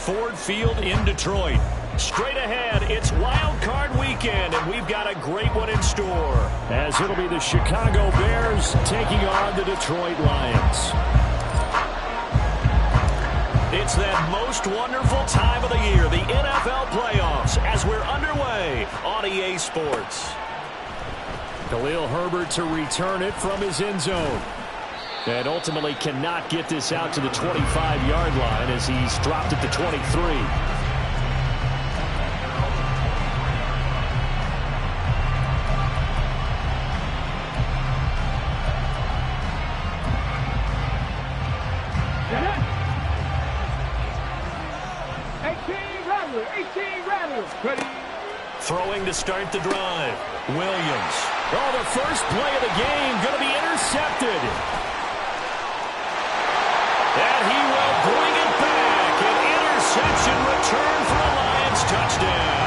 Ford Field in Detroit. Straight ahead, it's Wild Card Weekend, and we've got a great one in store, as it'll be the Chicago Bears taking on the Detroit Lions. It's that most wonderful time of the year, the NFL playoffs, as we're underway on EA Sports. Khalil Herbert to return it from his end zone. And ultimately cannot get this out to the 25-yard line as he's dropped it to 23. Throwing to start the drive. Williams. Oh, the first play of the game going to be intercepted. And he will bring it back. An interception return for a Lions touchdown.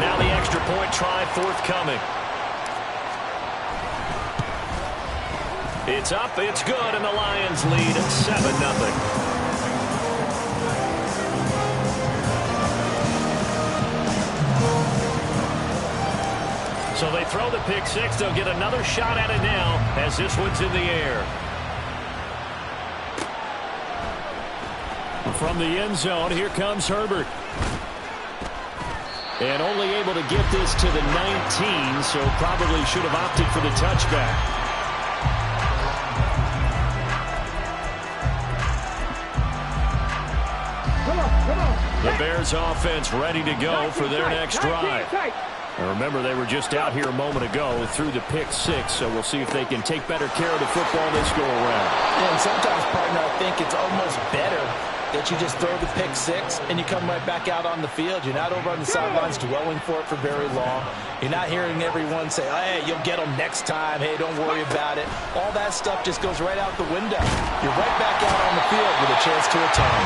Now the extra point try forthcoming. It's up, it's good, and the Lions lead 7-0. So they throw the pick six. They'll get another shot at it now as this one's in the air. From the end zone, here comes Herbert. And only able to get this to the 19, so probably should have opted for the touchback. The Bears offense ready to go for their next drive. Remember, they were just out here a moment ago through the pick six, so we'll see if they can take better care of the football this go around. Yeah, and sometimes, partner, I think it's almost better that you just throw the pick six and you come right back out on the field. You're not over on the sidelines dwelling for it for very long. You're not hearing everyone say, hey, you'll get them next time. Hey, don't worry about it. All that stuff just goes right out the window. You're right back out on the field with a chance to atone.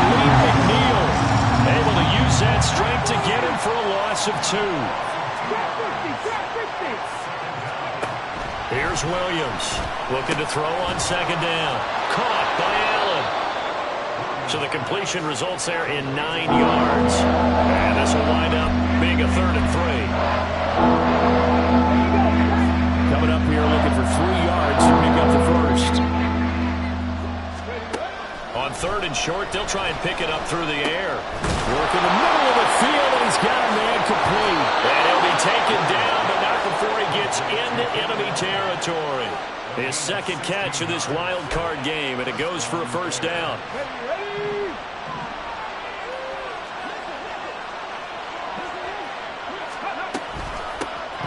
Lee McNeil able to use that strength to get him for a loss of 2. Here's Williams looking to throw on second down. Caught by Allen. So the completion results there in 9 yards. And this will wind up being a 3rd and 3. Coming up here looking for 3 yards to pick up the first. On 3rd and short, they'll try and pick it up through the air. Work in the middle of the field, and he's got a man complete. And he'll be taken down, but not before he gets into enemy territory. His second catch of this wild card game, and it goes for a first down.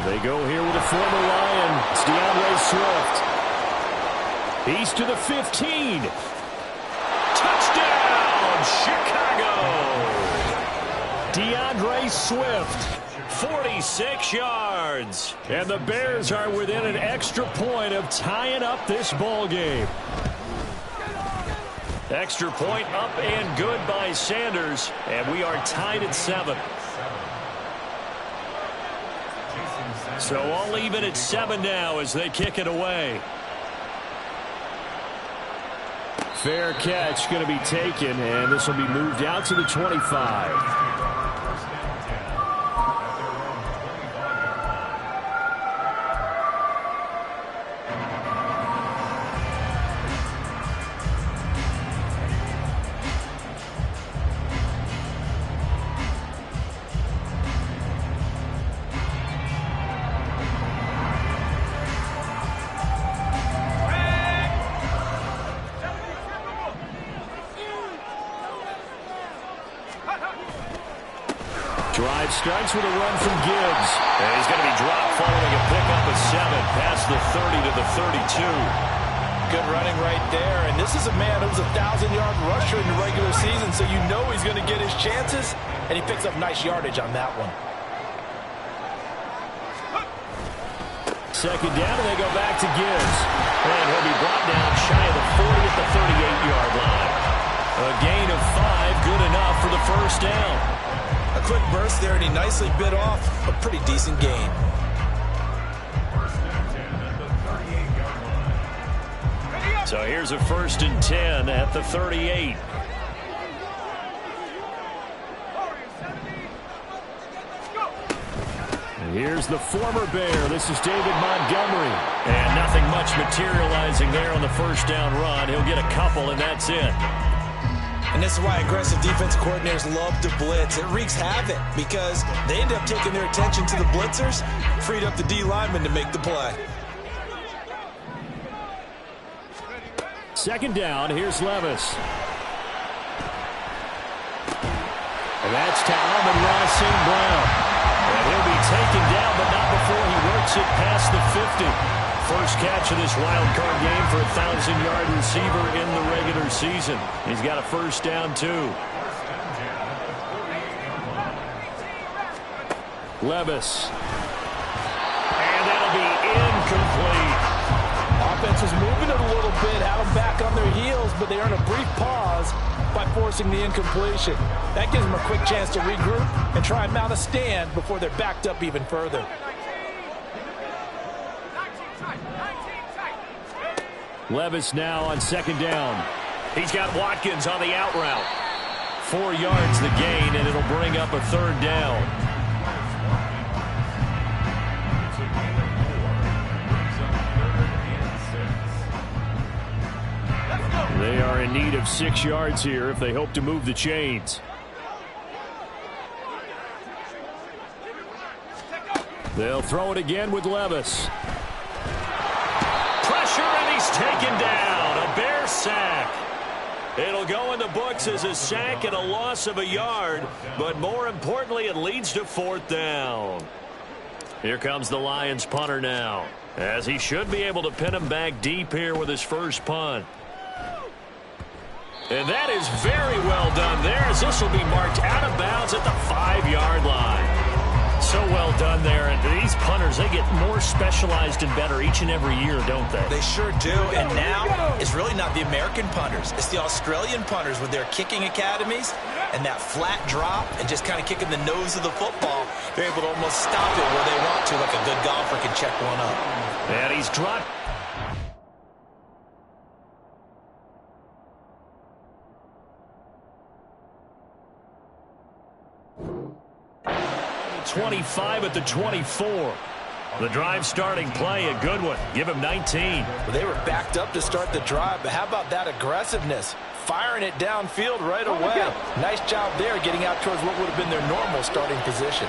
They go here with a former Lion. It's DeAndre Swift. He's to the 15. Touchdown, Chicago! DeAndre Swift, 46 yards. And the Bears are within an extra point of tying up this ball game. Extra point up and good by Sanders, and we are tied at 7. So all even at 7 now as they kick it away. Fair catch going to be taken, and this will be moved out to the 25. Drive starts with a run from Gibbs. And he's going to be dropped following a pickup of 7 past the 30 to the 32. Good running right there. And this is a man who's a 1,000-yard rusher in the regular season, so you know he's going to get his chances. And he picks up nice yardage on that one. Second down, and they go back to Gibbs. And he'll be brought down shy of the 40 at the 38-yard line. A gain of 5, good enough for the first down. A quick burst there, and he nicely bit off a pretty decent gain. So here's a 1st and 10 at the 38. Here's the former Bear. This is David Montgomery. And nothing much materializing there on the first down run. He'll get a couple, and that's it. And this is why aggressive defense coordinators love to blitz. It wreaks havoc because they end up taking their attention to the blitzers, freed up the D lineman to make the play. Second down, here's Levis. And that's to Amon-Ra St. Brown. And he'll be taken down, but not before he works it past the 50. First catch of this wild card game for a 1,000-yard receiver in the regular season. He's got a first down, too. Levis. And that'll be incomplete. Offense was moving it a little bit, had them back on their heels, but they earn a brief pause by forcing the incompletion. That gives them a quick chance to regroup and try and mount a stand before they're backed up even further. Levis now on second down. He's got Watkins on the out route. 4 yards the gain, and it'll bring up a third down. They are in need of 6 yards here if they hope to move the chains. They'll throw it again with Levis. Pressure, and he's taken down. A Bear sack. It'll go in the books as a sack and a loss of a yard, but more importantly, it leads to fourth down. Here comes the Lions punter now, as he should be able to pin him back deep here with his first punt. And that is very well done there, as this will be marked out of bounds at the 5-yard line. So well done there, and these punters, they get more specialized and better each and every year, don't they? They sure do, and now it's really not the American punters. It's the Australian punters with their kicking academies and that flat drop and just kind of kicking the nose of the football. They're able to almost stop it where they want to, like a good golfer can check one up. And he's dropped. 25 at the 24. The drive starting play, a good one. Give him 19. Well, they were backed up to start the drive, but how about that aggressiveness? Firing it downfield right away. Nice job there getting out towards what would have been their normal starting position.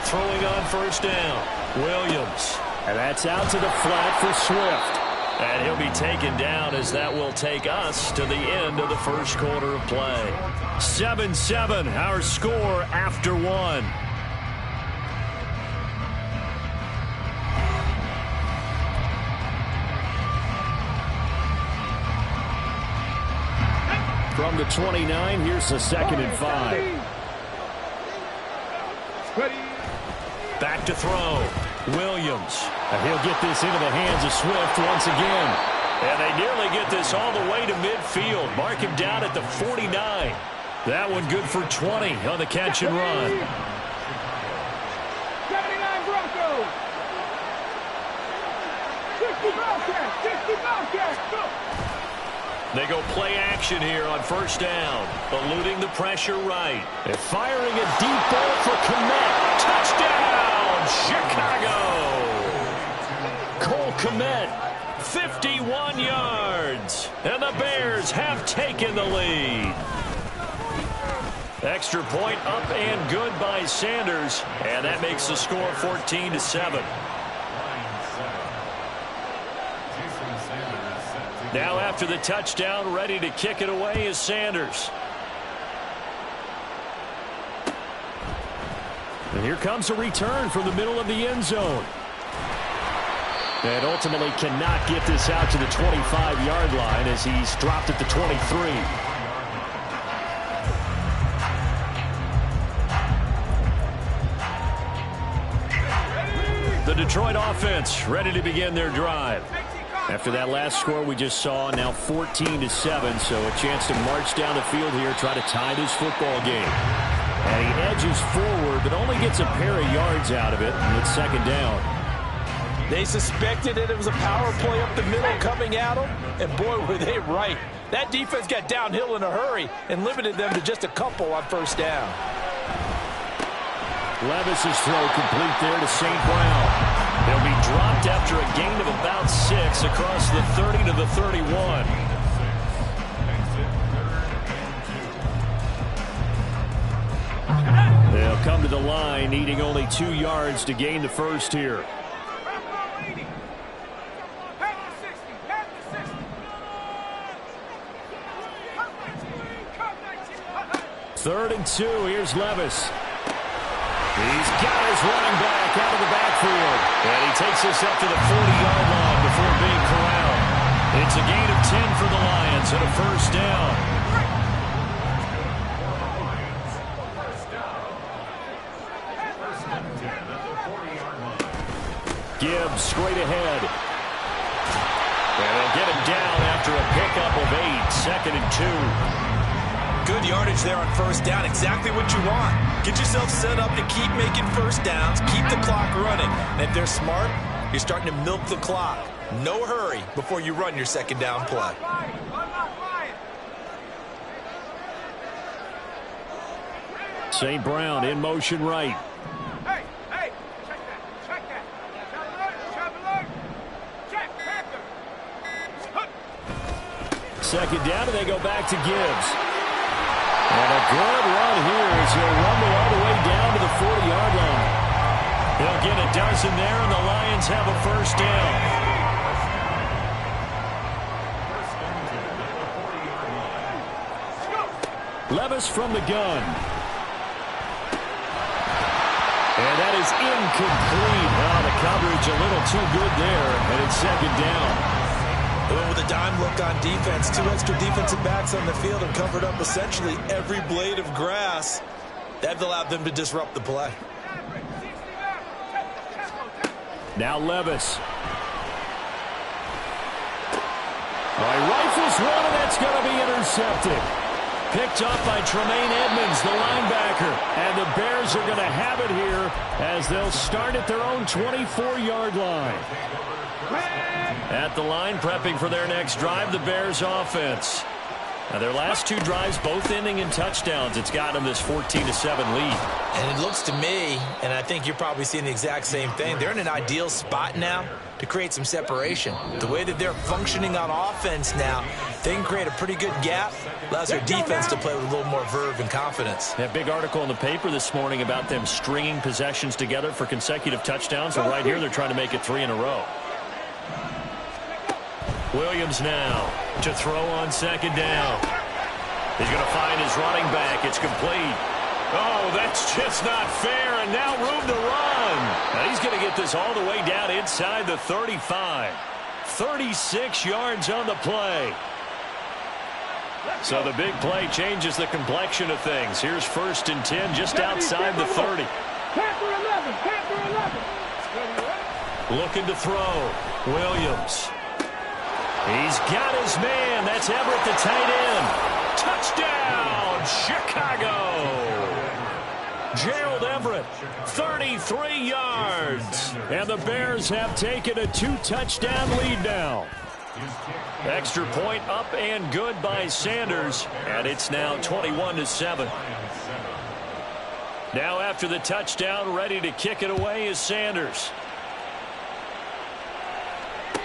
Throwing on first down, Williams. And that's out to the flat for Swift. And he'll be taken down as that will take us to the end of the first quarter of play. 7-7, our score after one. From the 29, here's the 2nd and 5. Back to throw. Williams. And he'll get this into the hands of Swift once again. And they nearly get this all the way to midfield. Mark him down at the 49. That one good for 20 on the catch and run. 79 Broncos. 60 Bobcats. 60 Bobcats. Go. They go play action here on first down. Eluding the pressure right. And firing a deep ball for Kmet. Touchdown, Chicago. Cole Kmet, 51 yards. And the Bears have taken the lead. Extra point up and good by Sanders. And that makes the score 14-7. Now after the touchdown, ready to kick it away is Sanders. And here comes a return from the middle of the end zone. And ultimately cannot get this out to the 25-yard line as he's dropped at the 23. The Detroit offense ready to begin their drive. After that last score we just saw, now 14-7, so a chance to march down the field here, try to tie this football game. And he edges forward, but only gets a pair of yards out of it, and it's second down. They suspected it was a power play up the middle coming at them, and boy, were they right. That defense got downhill in a hurry and limited them to just a couple on first down. Levis's throw complete there to St. Brown. He'll be dropped after a gain of about 6 across the 30 to the 31. They'll come to the line, needing only 2 yards to gain the first here. Third and 2. Here's Levis. He's got his running back out of the backfield. And he takes us up to the 40-yard line before being corralled. It's a gain of 10 for the Lions and a first down. Gibbs straight ahead. And they'll get him down after a pickup of 8. Second and 2. Good yardage there on first down. Exactly what you want. Get yourself set up to keep making first downs. Keep the clock running. And if they're smart, you're starting to milk the clock. No hurry before you run your second down play. St. Brown in motion right. Hey, check that. Second down, and they go back to Gibbs. And a good run here as he'll rumble all the way down to the 40-yard line. They'll get a dozen there, and the Lions have a first down. Levis from the gun. And that is incomplete. Well, the coverage a little too good there, and it's second down. With a dime look on defense, 2 extra defensive backs on the field and covered up essentially every blade of grass. That allowed them to disrupt the play. Now Levis. Rifles one, and that's going to be intercepted. Picked up by Tremaine Edmonds, the linebacker. And the Bears are going to have it here as they'll start at their own 24-yard line. At the line, prepping for their next drive, the Bears offense. Now, their last 2 drives, both ending in touchdowns. It's got them this 14-7 lead. And it looks to me, and I think you're probably seeing the exact same thing, they're in an ideal spot now to create some separation. The way that they're functioning on offense now, they can create a pretty good gap. Allows their defense to play with a little more verve and confidence. That big article in the paper this morning about them stringing possessions together for consecutive touchdowns. Well, right here, they're trying to make it 3 in a row. Williams now to throw on second down. He's going to find his running back. It's complete. Oh, that's just not fair, and now room to run. Now he's going to get this all the way down inside the 35. 36 yards on the play. So the big play changes the complexion of things. Here's first and 10 just outside the 30. Looking to throw. Williams. He's got his man. That's Everett, the tight end. Touchdown, Chicago. Gerald Everett, 33 yards. And the Bears have taken a 2-touchdown lead now. Extra point up and good by Sanders. And it's now 21-7. Now after the touchdown, ready to kick it away is Sanders.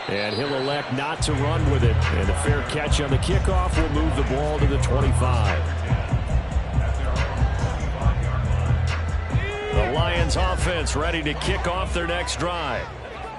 And he'll elect not to run with it. And a fair catch on the kickoff will move the ball to the 25. The Lions offense ready to kick off their next drive.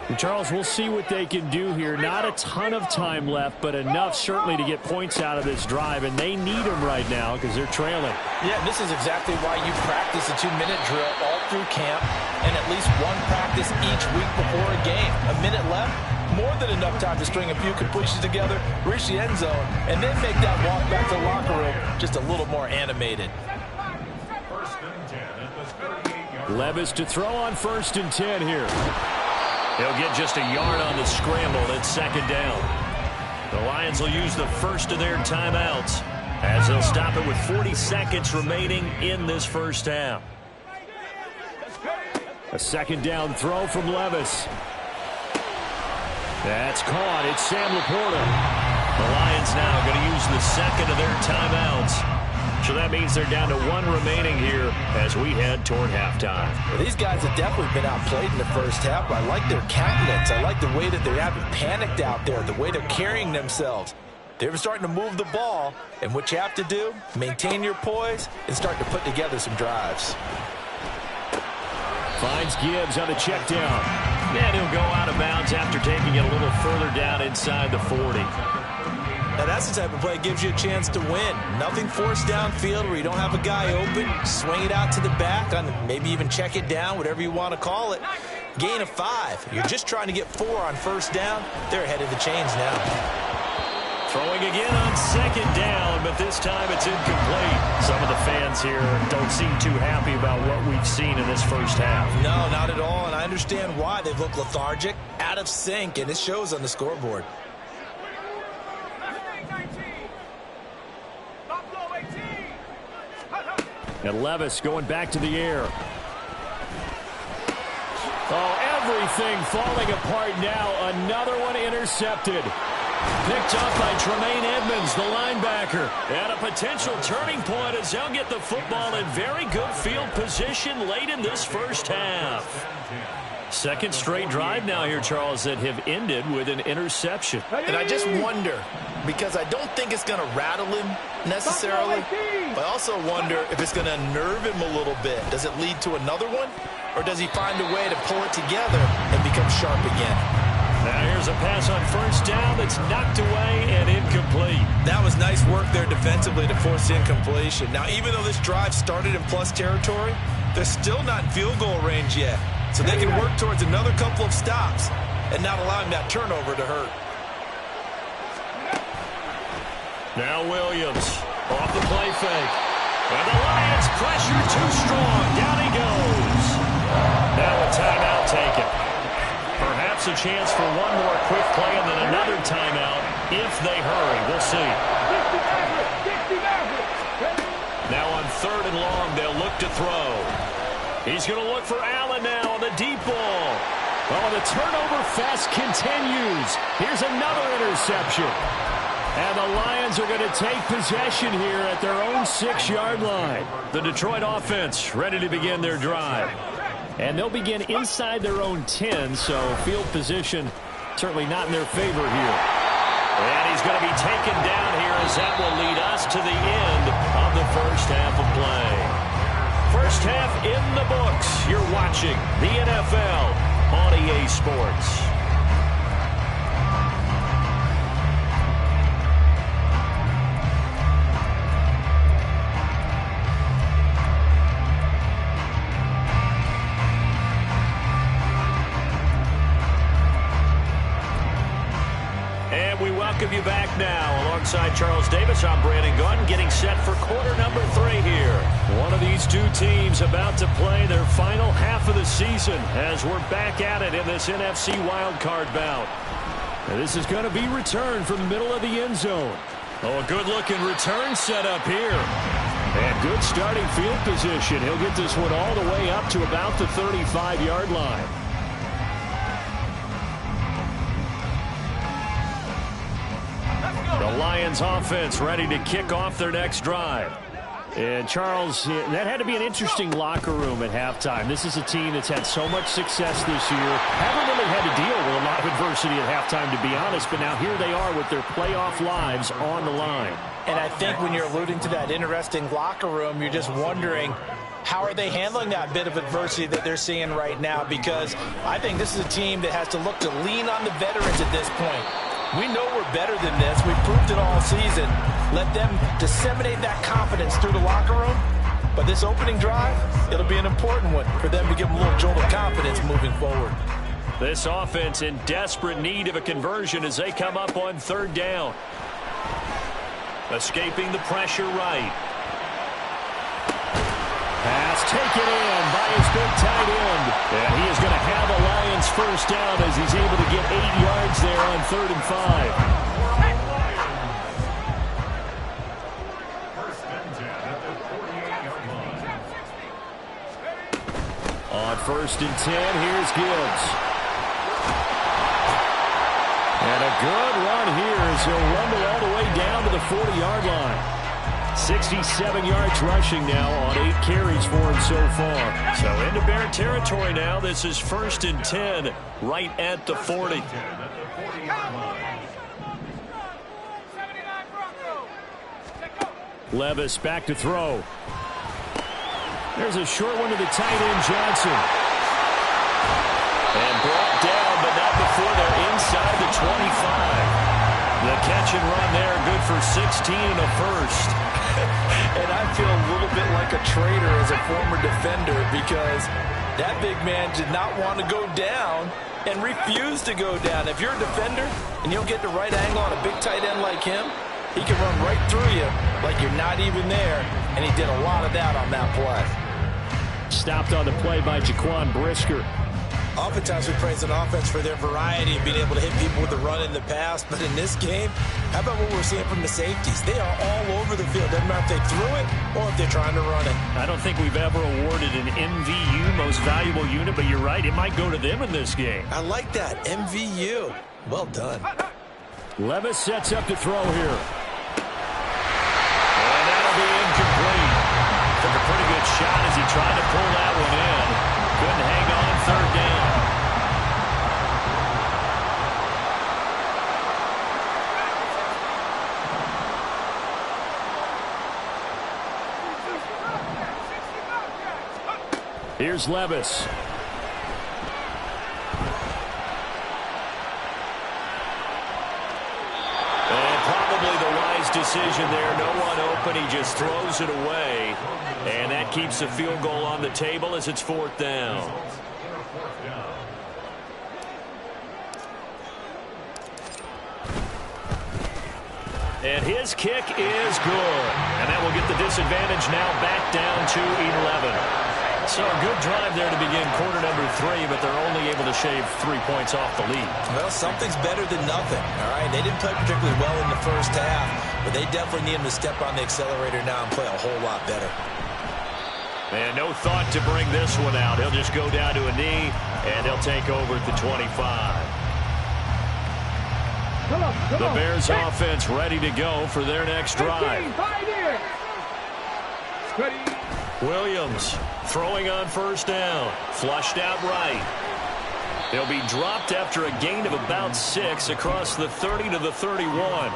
And Charles, we'll see what they can do here. Not a ton of time left, but enough certainly to get points out of this drive. And they need them right now because they're trailing. Yeah, this is exactly why you practice a 2-minute drill all through camp and at least one practice each week before a game. A minute left. More than enough time to string a few completions together, reach the end zone, and then make that walk back to the locker room just a little more animated. Levis to throw on first and 10 here. He'll get just a yard on the scramble. It's second down. The Lions will use the first of their timeouts as they'll stop it with 40 seconds remaining in this first half. A second down throw from Levis. That's caught. It's Sam Laporta. The Lions now going to use the second of their timeouts So that means they're down to 1 remaining here as we head toward halftime. Well, these guys have definitely been outplayed in the first half. I like their countenance. I like the way that they haven't panicked out there, the way they're carrying themselves. They're starting to move the ball, and what you have to do, maintain your poise and start to put together some drives. Finds Gibbs on the check down. And he'll go out of bounds after taking it a little further down inside the 40. Now, that's the type of play that gives you a chance to win. Nothing forced downfield where you don't have a guy open. Swing it out to the back, on maybe even check it down, whatever you want to call it. Gain of 5. You're just trying to get 4 on first down. They're ahead of the chains now. Throwing again on second down, but this time it's incomplete. Some of the fans here don't seem too happy about what we've seen in this first half. No, not at all, and I understand why. They've looked lethargic, out of sync, and it shows on the scoreboard. And Levis going back to the air. Oh, everything falling apart now. Another one intercepted. Picked up by Tremaine Edmonds, the linebacker. And a potential turning point as they'll get the football in very good field position late in this first half. Second straight drive now here, Charles, that have ended with an interception. And I just wonder, because I don't think it's going to rattle him necessarily, but I also wonder if it's going to unnerve him a little bit. Does it lead to another one? Or does he find a way to pull it together and become sharp again? Now here's a pass on first down that's knocked away and incomplete. That was nice work there defensively to force incompletion. Now, even though this drive started in plus territory, they're still not in field goal range yet. So they can work towards another couple of stops and not allowing that turnover to hurt. Now Williams off the play fake. And the Lions pressure too strong. Down he goes. Now a timeout taken. Perhaps a chance for one more quick play and then another timeout if they hurry. We'll see. Now on 3rd and long, they'll look to throw. He's going to look for Allen now on the deep ball. Oh, the turnover fest continues. Here's another interception. And the Lions are going to take possession here at their own 6-yard line. The Detroit offense ready to begin their drive. And they'll begin inside their own 10, so field position certainly not in their favor here. And he's going to be taken down here as that will lead us to the end of the first half of play. First half in the books. You're watching the NFL on EA Sports. Welcome you back now. Alongside Charles Davis, I'm Brandon Gaudin, getting set for quarter number 3 here. One of these two teams about to play their final half of the season as we're back at it in this NFC wildcard bout. And this is going to be returned from the middle of the end zone. Oh, a good-looking return set up here. And good starting field position. He'll get this one all the way up to about the 35-yard line. The Lions offense ready to kick off their next drive. And Charles, that had to be an interesting locker room at halftime. This is a team that's had so much success this year. Haven't really had to deal with a lot of adversity at halftime, to be honest. But now here they are with their playoff lives on the line. And I think when you're alluding to that interesting locker room, you're just wondering, how are they handling that bit of adversity that they're seeing right now? Because I think this is a team that has to look to lean on the veterans at this point. We know we're better than this. We've proved it all season. Let them disseminate that confidence through the locker room. But this opening drive, it'll be an important one for them to give them a little jolt of confidence moving forward. This offense in desperate need of a conversion as they come up on 3rd down. Escaping the pressure right. Pass taken in by his big tight end. And he is going to have a Lions first down as he's able to get 8 yards there on 3rd and 5. On 1st and 10, here's Gibbs. And a good run here as he'll rumble all the way down to the 40-yard line. 67 yards rushing now on 8 carries for him so far. So into Bear territory now. This is 1st and 10 right at the 40. Levis back to throw. There's a short one to the tight end, Johnson. And brought down, but not before they're inside the 25. The catch and run there, good for 16 and a first. And I feel a little bit like a traitor as a former defender because that big man did not want to go down and refused to go down. If you're a defender and you'll get the right angle on a big tight end like him, he can run right through you like you're not even there, and he did a lot of that on that play. Stopped on the play by Jaquan Brisker. Oftentimes we praise an offense for their variety of being able to hit people with the run in the pass, but in this game, how about what we're seeing from the safeties? They are all over the field. Doesn't matter if they threw it or if they're trying to run it. I don't think we've ever awarded an MVU, most valuable unit, but you're right, it might go to them in this game. I like that, MVU. Well done. Levis sets up to throw here. And that'll be incomplete. Took a pretty good shot as he tried to pull that one in. Couldn't hang on, 3rd down. Here's Levis. And probably the wise decision there. No one open. He just throws it away. And that keeps the field goal on the table as it's 4th down. And his kick is good. And that will get the disadvantage now back down to 11. So a good drive there to begin quarter number 3, but they're only able to shave 3 points off the lead. Well, something's better than nothing, all right? They didn't play particularly well in the first half, but they definitely need him to step on the accelerator now and play a whole lot better. And no thought to bring this one out. He'll just go down to a knee, and they'll take over at the 25. The Bears offense ready to go for their next drive. Williams throwing on 1st down. Flushed out right. They'll be dropped after a gain of about 6 across the 30 to the 31.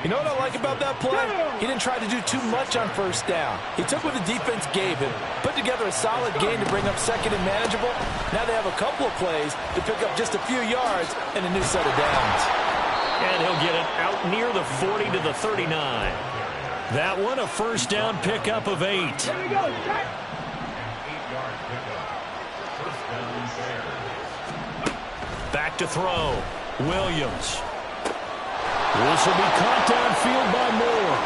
You know what I like about that play? He didn't try to do too much on 1st down. He took what the defense gave him, put together a solid gain to bring up 2nd and manageable. Now they have a couple of plays to pick up just a few yards and a new set of downs. And he'll get it out near the 40 to the 39. That one a 1st down pickup of 8. Back to throw. Williams. This will be caught downfield by Moore.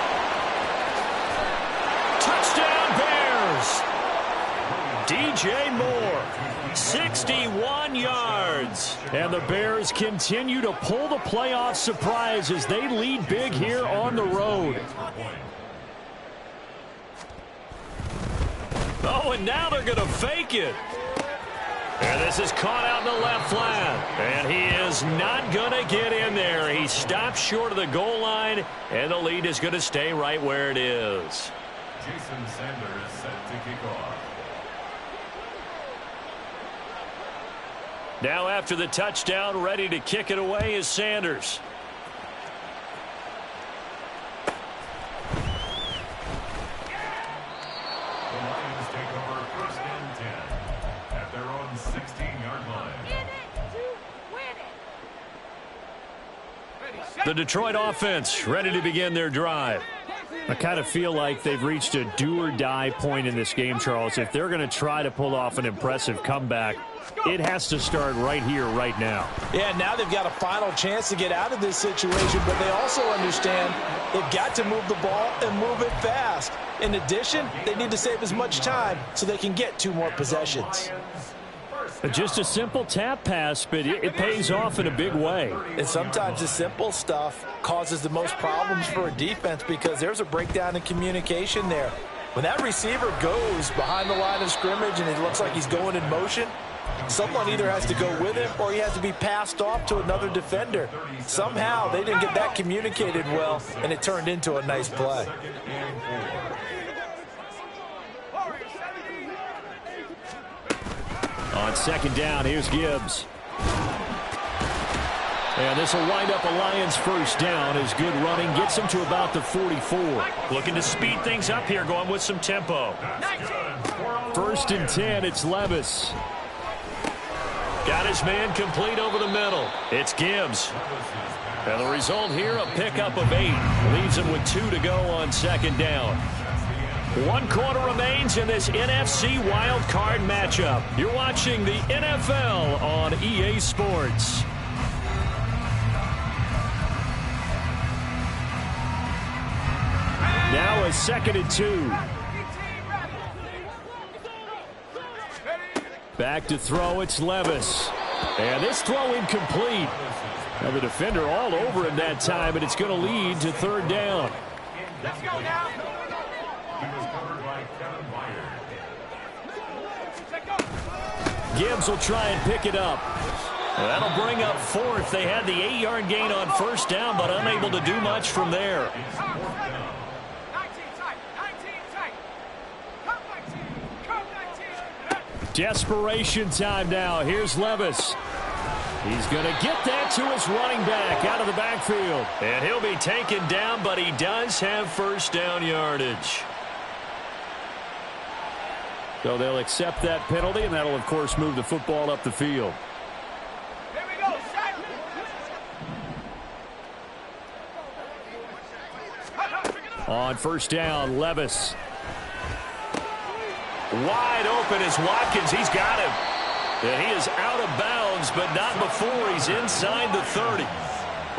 Touchdown Bears! DJ Moore, 61 yards. And the Bears continue to pull the playoff surprise as they lead big here on the road. Oh, and now they're going to fake it. And this is caught out in the left flat. And he is not going to get in there. He stops short of the goal line, and the lead is going to stay right where it is. Jason Sanders set to kick off. Now after the touchdown, ready to kick it away is Sanders. The Lions take over 1st and 10 at their own 16-yard line. The Detroit offense ready to begin their drive. I kind of feel like they've reached a do-or-die point in this game, Charles. If they're going to try to pull off an impressive comeback, it has to start right here, right now. Yeah, now they've got a final chance to get out of this situation, but they also understand they've got to move the ball and move it fast. In addition, they need to save as much time so they can get 2 more possessions. Just a simple tap pass, but it pays off in a big way. And sometimes the simple stuff causes the most problems for a defense because there's a breakdown in communication there. When that receiver goes behind the line of scrimmage and it looks like he's going in motion, Someone either has to go with him or he has to be passed off to another defender. Somehow they didn't get that communicated well, and it turned into a nice play. On second down, here's Gibbs. And this will wind up a Lions first down as good running gets him to about the 44. Looking to speed things up here, going with some tempo. 1st and 10, it's Levis. Got his man complete over the middle. It's Gibbs. And the result here, a pickup of 8. Leaves him with 2 to go on second down. 1 quarter remains in this NFC Wild Card matchup. You're watching the NFL on EA Sports. Now a 2nd and 2. Back to throw, it's Levis. And this throw incomplete. Now the defender all over him that time, and it's going to lead to 3rd down. Let's go now. Gibbs will try and pick it up. That'll bring up 4th. They had the 8-yard gain on 1st down, but unable to do much from there. Desperation time now. Here's Levis. He's going to get that to his running back out of the backfield. And he'll be taken down, but he does have 1st down yardage. So they'll accept that penalty, and that'll, of course, move the football up the field. Here we go. On 1st down, Levis. Wide open is Watkins. He's got him. And he is out of bounds, but not before he's inside the 30.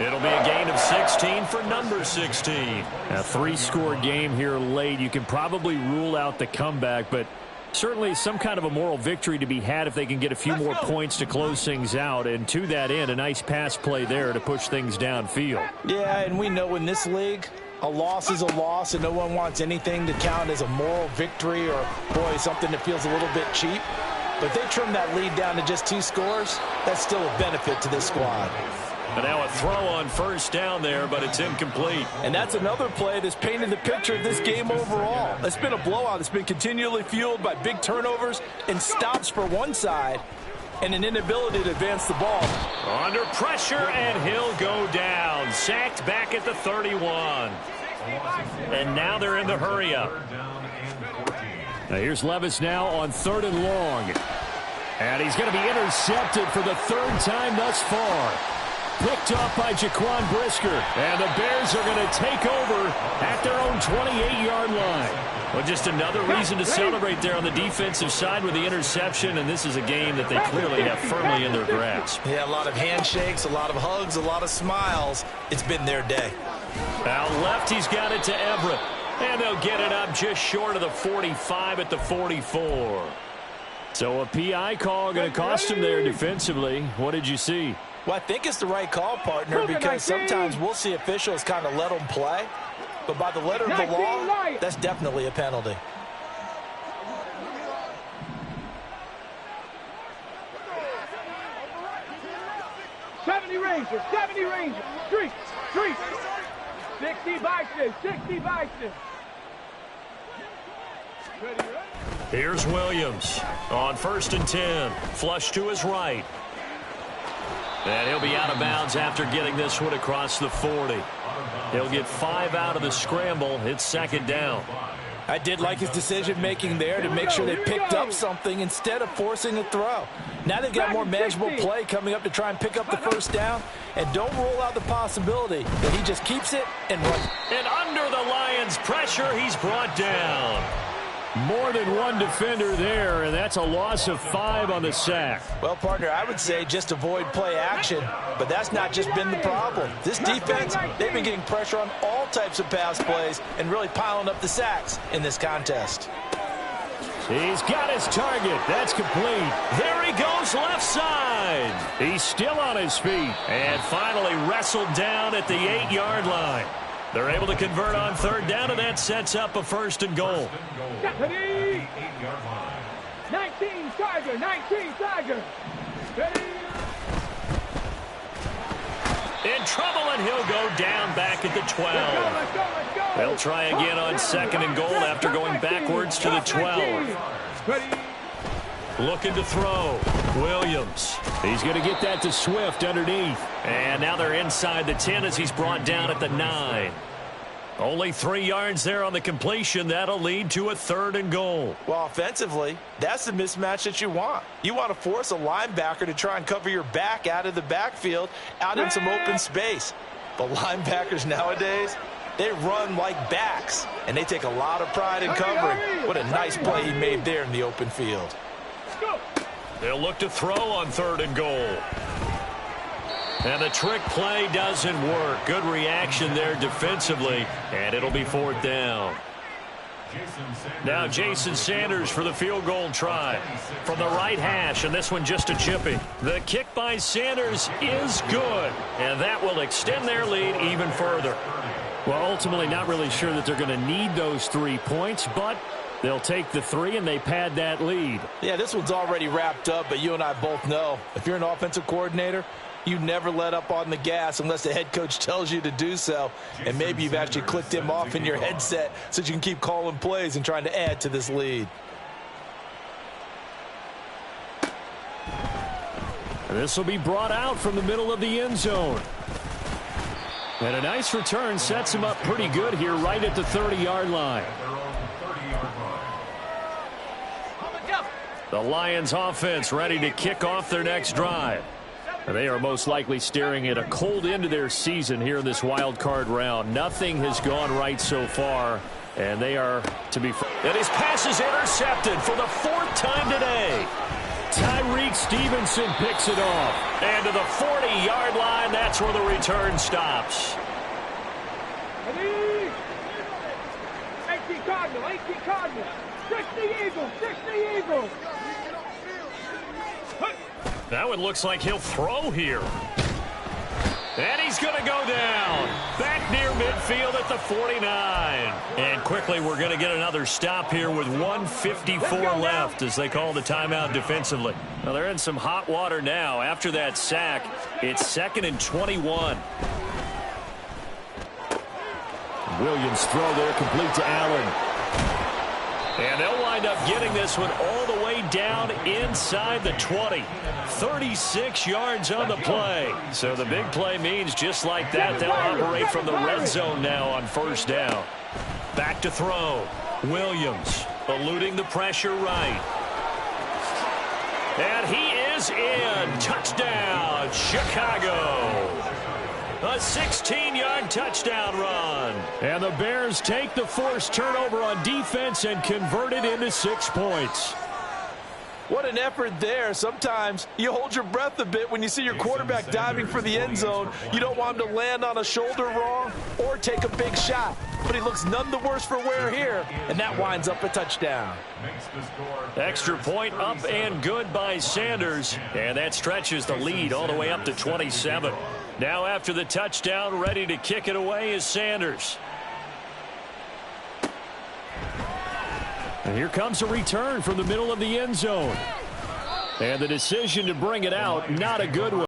It'll be a gain of 16 for number 16. A 3-score game here late. You can probably rule out the comeback, but certainly some kind of a moral victory to be had if they can get a few more points to close things out. And to that end, a nice pass play there to push things downfield. Yeah, and we know in this league, a loss is a loss, and no one wants anything to count as a moral victory or, boy, something that feels a little bit cheap. But if they trim that lead down to just 2 scores, that's still a benefit to this squad. And now a throw on 1st down there, but it's incomplete. And that's another play that's painted the picture of this game overall. It's been a blowout. It's been continually fueled by big turnovers and stops for one side and an inability to advance the ball. Under pressure, and he'll go down. Sacked back at the 31. And now they're in the hurry-up. Now here's Levis now on 3rd and long. And he's going to be intercepted for the 3rd time thus far. Picked off by Jaquan Brisker. And the Bears are going to take over at their own 28-yard line. Well, just another reason to celebrate there on the defensive side with the interception, and this is a game that they clearly have firmly in their grasp. Yeah, a lot of handshakes, a lot of hugs, a lot of smiles. It's been their day. Out left, he's got it to Everett. And they'll get it up just short of the 45 at the 44. So a PI call going to cost him there defensively. What did you see? Well, I think it's the right call, partner, because sometimes we'll see officials kind of let them play. But by the letter of the law, that's definitely a penalty. '70 Rangers, street, 60 Bison. Here's Williams on 1st and 10. Flush to his right. And he'll be out of bounds after getting this one across the 40. He'll get 5 out of the scramble. It's 2nd down. I did like his decision-making there to make sure they picked up something instead of forcing a throw. Now they've got more manageable play coming up to try and pick up the 1st down. And don't rule out the possibility that he just keeps it and runs. And under the Lions' pressure, he's brought down. More than one defender there, and that's a loss of 5 on the sack. Well, partner, I would say just avoid play action, but that's not just been the problem. This defense, they've been getting pressure on all types of pass plays and really piling up the sacks in this contest. He's got his target. That's complete. There he goes left side. He's still on his feet and finally wrestled down at the 8-yard line. They're able to convert on 3rd down, and that sets up a 1st and goal. 19. 19 Tiger, 19 Tiger. Ready? In trouble, and he'll go down back at the 12. Let's go, let's go. They'll try again on second and goal after going backwards to the 12. Ready? Looking to throw. Williams. He's going to get that to Swift underneath. And now they're inside the 10 as he's brought down at the 9. Only 3 yards there on the completion. That'll lead to a 3rd and goal. Well, offensively, that's the mismatch that you want. You want to force a linebacker to try and cover your back out of the backfield, out in some open space. But linebackers nowadays, they run like backs, and they take a lot of pride in covering. What a nice play he made there in the open field. They'll look to throw on 3rd and goal. And the trick play doesn't work. Good reaction there defensively, and it'll be 4th down. Now Jason Sanders for the field goal try from the right hash, and this one just a chippy. The kick by Sanders is good, and that will extend their lead even further. Well, ultimately not really sure that they're going to need those 3 points, but they'll take the 3 and they pad that lead. Yeah, this one's already wrapped up, but you and I both know if you're an offensive coordinator, you never let up on the gas unless the head coach tells you to do so. And maybe you've actually clicked him off in your headset so you can keep calling plays and trying to add to this lead. This will be brought out from the middle of the end zone. And a nice return sets him up pretty good here right at the 30-yard line. The Lions offense ready to kick off their next drive. They are most likely staring at a cold end to their season here in this wild card round. Nothing has gone right so far, and they are to be. And his pass is intercepted for the 4th time today. Tyreek Stevenson picks it off. And to the 40-yard line, that's where the return stops. 18 Cardinal, 18 Cardinal. 60 Eagles, 60 Eagles. That one looks like he'll throw here. And he's going to go down. Back near midfield at the 49. And quickly we're going to get another stop here with 1:54 left as they call the timeout defensively. Well, they're in some hot water now. After that sack, it's 2nd and 21. Williams throw there complete to Allen. And they'll wind up getting this one all the way down inside the 20. 36 yards on the play. So the big play means just like that, they'll operate from the red zone now on 1st down. Back to throw. Williams eluding the pressure right. And he is in. Touchdown, Chicago. A 16-yard touchdown run. And the Bears take the forced turnover on defense and convert it into 6 points. What an effort there. Sometimes you hold your breath a bit when you see your quarterback diving for the end zone. You don't want him to land on a shoulder wrong or take a big shot. But he looks none the worse for wear here, and that winds up a touchdown. Extra point up and good by Sanders, and that stretches the lead all the way up to 27. Now after the touchdown, ready to kick it away is Sanders. And here comes a return from the middle of the end zone. And the decision to bring it out, not a good one.